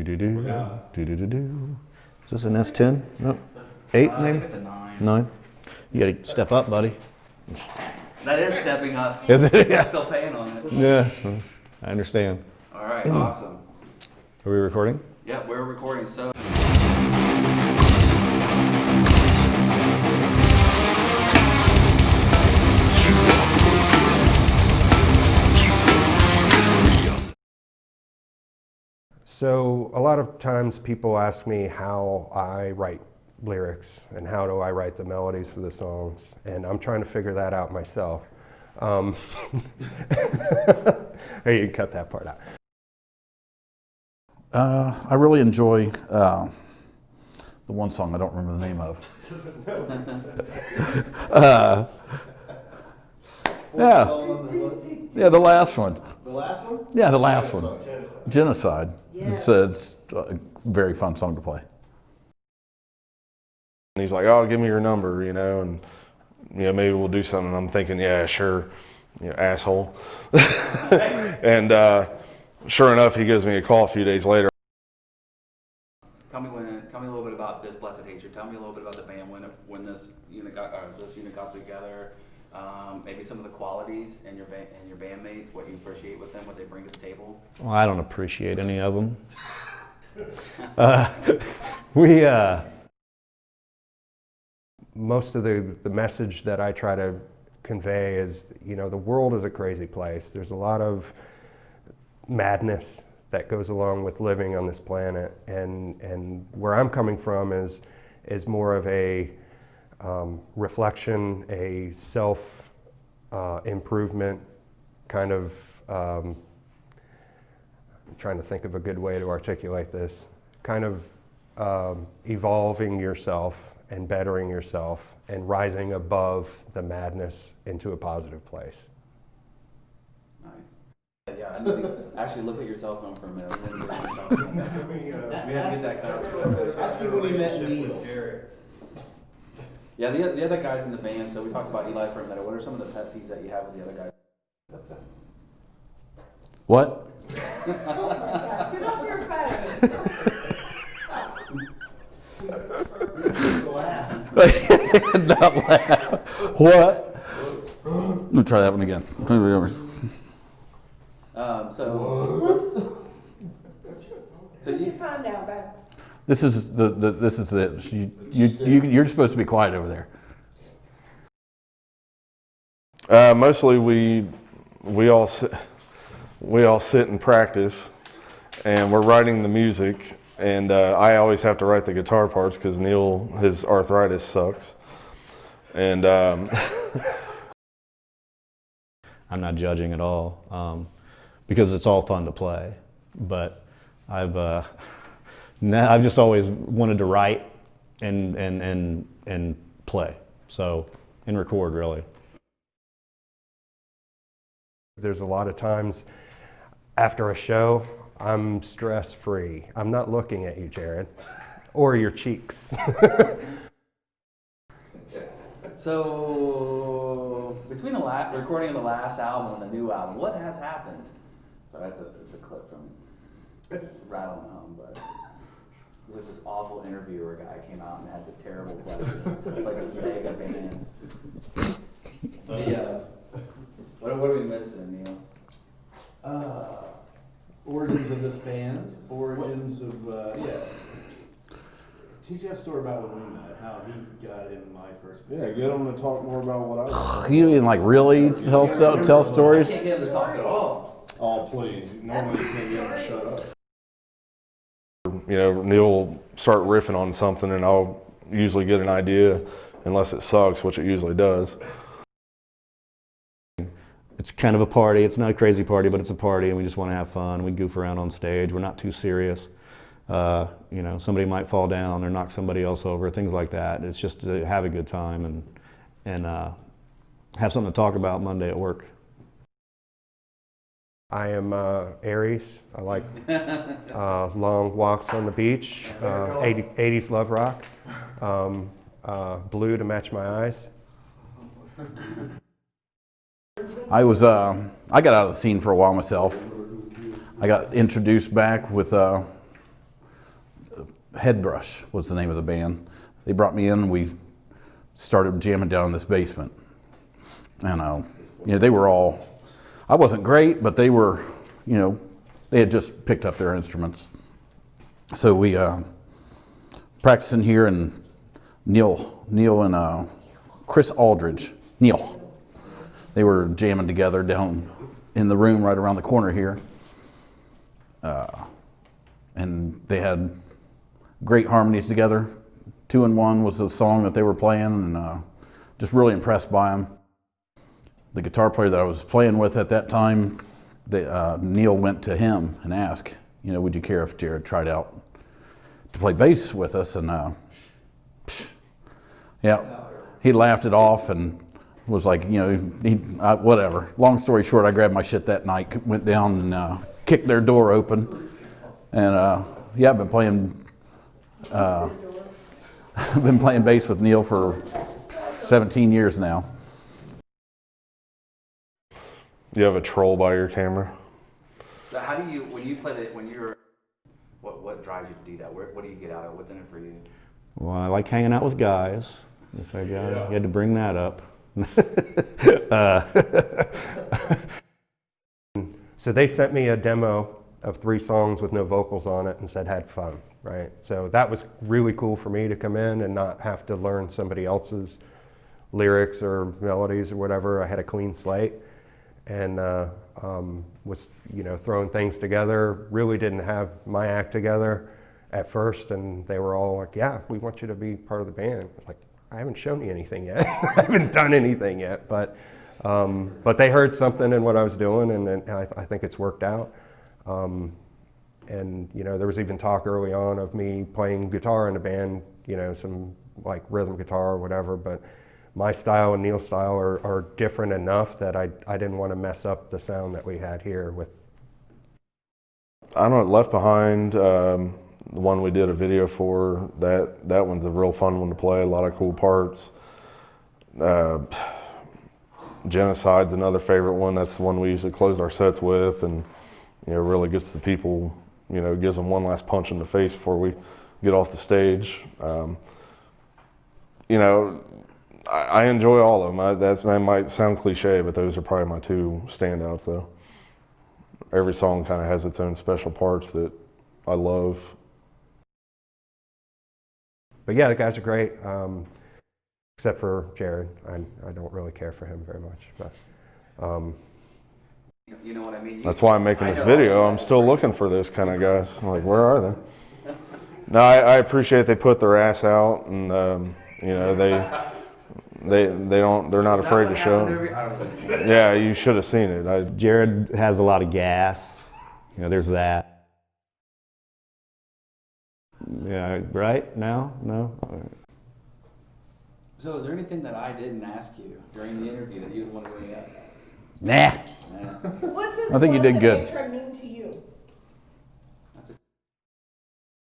Is this an S10? No. 8 maybe? I think it's a 9. 9? You gotta step up, buddy. That is stepping up. Is it? Yeah. I'm still paying on it. Yeah, I understand. All right, awesome. Are we recording? Yeah, we're recording. So. So a lot of times people ask me how I write lyrics and how do I write the melodies for the songs, and I'm trying to figure that out myself. Hey, you can cut that part out. I really enjoy the one song I don't remember the name of. Yeah, the last one. The last one? Yeah, the last one. Genocide. Genocide. It's a very fun song to play. And he's like, "Oh, give me your number, you know, and maybe we'll do something." I'm thinking, "Yeah, sure, asshole." And sure enough, he gives me a call a few days later. Tell me a little bit about This Blessed Hatred. Tell me a little bit about the band when this unit got together. Maybe some of the qualities and your bandmates, what you appreciate with them, what they bring to the table. Well, I don't appreciate any of them. Most of the message that I try to convey is, the world is a crazy place. There's a lot of madness that goes along with living on this planet, and where I'm coming from is more of a reflection, a self improvement kind of. I'm trying to think of a good way to articulate this. Kind of evolving yourself and bettering yourself and rising above the madness into a positive place. Nice. Yeah, I mean, actually look at your cell phone for a minute. We have to get that covered. Ask me when he met Neil. Yeah, the other guys in the band, so we talked about Eli for a minute. What are some of the pet peeves that you have with the other guys? What? Get off your phone. Not laugh. What? Let me try that one again. Put your phone down, babe. This is it. You're supposed to be quiet over there. Mostly we all sit and practice, and we're writing the music. And I always have to write the guitar parts because Neil, his arthritis sucks. And I'm not judging at all because it's all fun to play. But I've just always wanted to write and play. So and record really. There's a lot of times after a show, I'm stress-free. I'm not looking at you, Jared, or your cheeks. So between the recording of the last album and the new album, what has happened? So it's a clip from Rattling Home, but it was like this awful interviewer guy came out and had the terrible questions, like this mega band. Yeah. What are we missing, Neil? Origins of this band, origins of, TC has a story about when we met, how he got in my first band. yeah, get him to talk more about what I was. You didn't really tell stories? I can't get him to talk at all. Oh, please. Normally you can't get him to shut up. Neil will start riffing on something and I'll usually get an idea, unless it sucks, which it usually does. It's kind of a party. It's not a crazy party, but it's a party, and we just want to have fun. We goof around on stage. We're not too serious. Somebody might fall down or knock somebody else over, things like that. It's just to have a good time and have something to talk about Monday at work. I am Aries. I like long walks on the beach, 80s love rock, blue to match my eyes. I got out of the scene for a while myself. I got introduced back with Headbrush was the name of the band. They brought me in. We started jamming down in this basement, and you know, they were all. I wasn't great, but they were, you know, they had just picked up their instruments. So we practicing here, and Neil and Chris Aldridge, Neil, they were jamming together down in the room right around the corner here, and they had great harmonies together. 2 in 1 was the song that they were playing, and just really impressed by them. The guitar player that I was playing with at that time, Neil went to him and asked, you know, would you care if Jared tried out to play bass with us? And yeah, he laughed it off and was like, you know, whatever. Long story short, I grabbed my shit that night, went down and kicked their door open, and yeah, I've been playing bass with Neil for 17 years now. You have a troll by your camera? So how do you, when you play it, when you're, what drives you to do that? What do you get out of it? What's in it for you? Well, I like hanging out with guys. If I got, you had to bring that up. So they sent me a demo of 3 songs with no vocals on it and said had fun, right? So that was really cool for me to come in and not have to learn somebody else's lyrics or melodies or whatever. I had a clean slate, and was, you know, throwing things together. Really didn't have my act together at first, and they were all like, yeah, we want you to be part of the band. I was like, I haven't shown you anything yet. I haven't done anything yet, but they heard something in what I was doing, and I think it's worked out. And you know, there was even talk early on of me playing guitar in the band, you know, some like rhythm guitar or whatever, but my style and Neil's style are different enough that I didn't want to mess up the sound that we had here with. I don't know, Left Behind, the one we did a video for, that one's a real fun one to play, a lot of cool parts. Genocide's another favorite one. That's the one we usually close our sets with, and you know, really gets the people, you know, gives them one last punch in the face before we get off the stage. You know, I enjoy all of them. That might sound cliche, but those are probably my 2 standouts, though. Every song kind of has its own special parts that I love. But yeah, the guys are great, except for Jared. I don't really care for him very much, but. You know what I mean? That's why I'm making this video. I'm still looking for those kind of guys. I'm like, where are they? No, I appreciate they put their ass out, and you know, they're not afraid to show. Yeah, you should have seen it. Jared has a lot of gas. You know, there's that. Yeah, right? No? No? All right. So is there anything that I didn't ask you during the interview that you want to bring up? Nah. What's his I think you did good. intro